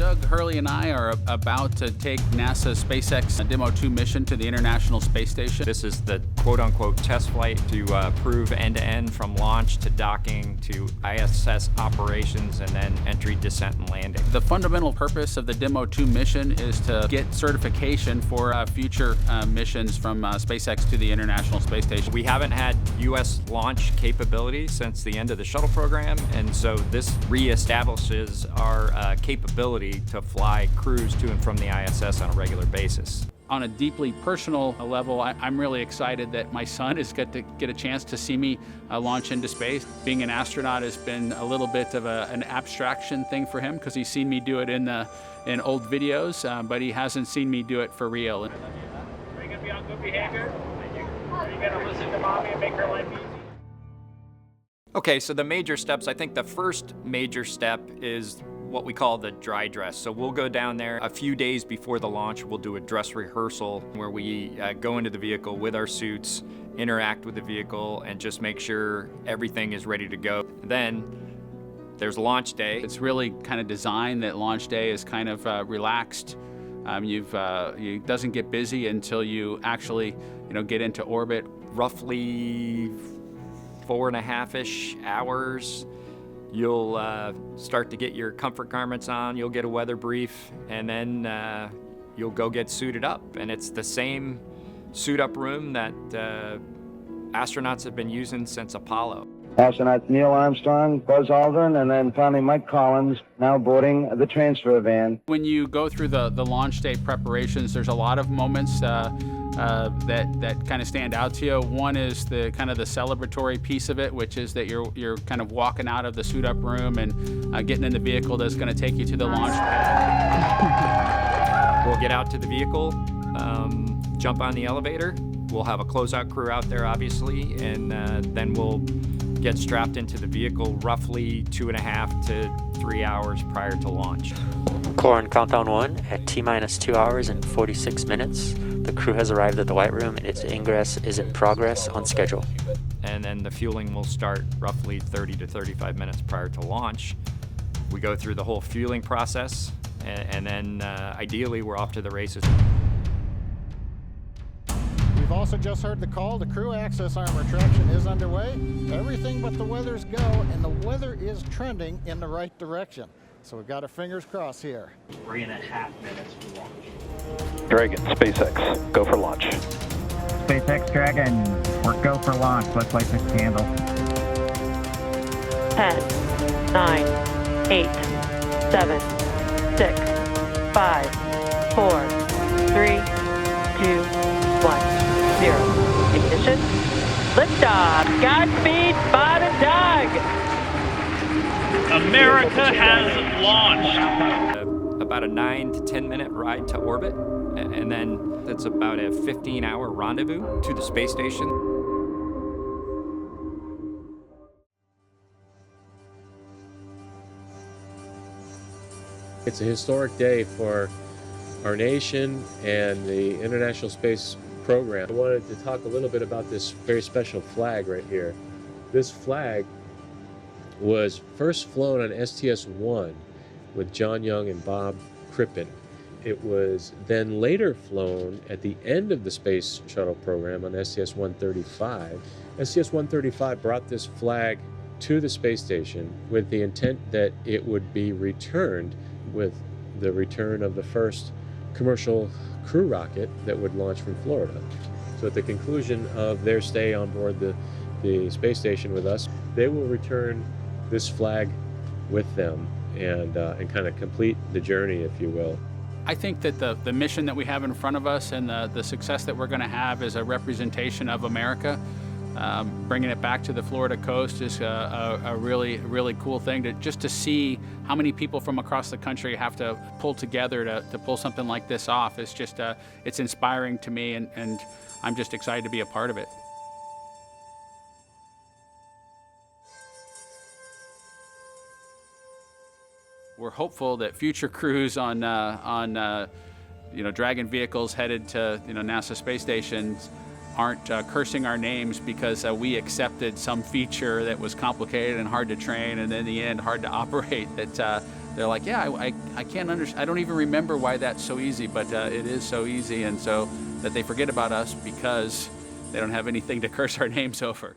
Doug Hurley and I are about to take NASA's SpaceX Demo 2 mission to the International Space Station. This is the quote-unquote test flight to prove end-to-end from launch to docking to ISS operations and then entry, descent, and landing. The fundamental purpose of the Demo 2 mission is to get certification for future missions from SpaceX to the International Space Station. We haven't had U.S. launch capability since the end of the shuttle program, and so this reestablishes our capability to fly crews to and from the ISS on a regular basis. On a deeply personal level, I'm really excited that my son is going to get a chance to see me launch into space. Being an astronaut has been a little bit of an abstraction thing for him because he's seen me do it in old videos, but he hasn't seen me do it for real. Are you going to be on good behavior? Are you going to listen to mommy and make her life easy? Okay, so the major steps, I think the first major step is what we call the dry dress. So we'll go down there a few days before the launch. We'll do a dress rehearsal where we go into the vehicle with our suits, interact with the vehicle, and just make sure everything is ready to go. Then there's launch day. It's really kind of designed that launch day is kind of relaxed. It doesn't get busy until you actually get into orbit. Roughly 4.5-ish hours. You'll start to get your comfort garments on, you'll get a weather brief, and then you'll go get suited up. And it's the same suit-up room that astronauts have been using since Apollo. Astronauts Neil Armstrong, Buzz Aldrin, and then finally Mike Collins, now boarding the transfer van. When you go through the launch day preparations, there's a lot of moments that kind of stand out to you. One is the kind of the celebratory piece of it, which is that you're kind of walking out of the suit-up room and getting in the vehicle that's going to take you to the launch pad. We'll get out to the vehicle, jump on the elevator. We'll have a closeout crew out there, obviously, and then we'll get strapped into the vehicle roughly 2.5 to 3 hours prior to launch. Core on countdown 1 at T-minus 2 hours and 46 minutes. The crew has arrived at the White Room and its ingress is in progress on schedule. And then the fueling will start roughly 30 to 35 minutes prior to launch. We go through the whole fueling process, and then ideally we're off to the races. We've also just heard the call. The crew access arm retraction is underway. Everything but the weather's go, and the weather is trending in the right direction. So we've got our fingers crossed here. 3.5 minutes for launch. Dragon, SpaceX, go for launch. SpaceX Dragon, we're go for launch. Let's light this candle. 10, 9, 8, 7, 6, 5, 4, 3, 2, 1, 0. Ignition. Liftoff. Godspeed, Bob and Doug. America has launched. About a 9 to 10 minute ride to orbit, and then that's about a 15-hour rendezvous to the space station. It's a historic day for our nation and the International Space Program. I wanted to talk a little bit about this very special flag right here. This flag was first flown on STS-1 with John Young and Bob Crippen. It was then later flown at the end of the Space Shuttle program on STS-135. STS-135 brought this flag to the space station with the intent that it would be returned with the return of the first commercial crew rocket that would launch from Florida. So at the conclusion of their stay on board the space station with us, they will return this flag with them and kind of complete the journey, if you will. I think that the mission that we have in front of us and the success that we're going to have is a representation of America. Bringing it back to the Florida coast is a really cool thing to see how many people from across the country have to pull together to pull something like this off. It's just it's inspiring to me, and I'm just excited to be a part of it. We're hopeful that future crews on Dragon vehicles headed to NASA space stations aren't cursing our names because we accepted some feature that was complicated and hard to train, and in the end hard to operate. That they're like, yeah, I can't understand. I don't even remember why that's so easy, but it is so easy, and so that they forget about us because they don't have anything to curse our names over.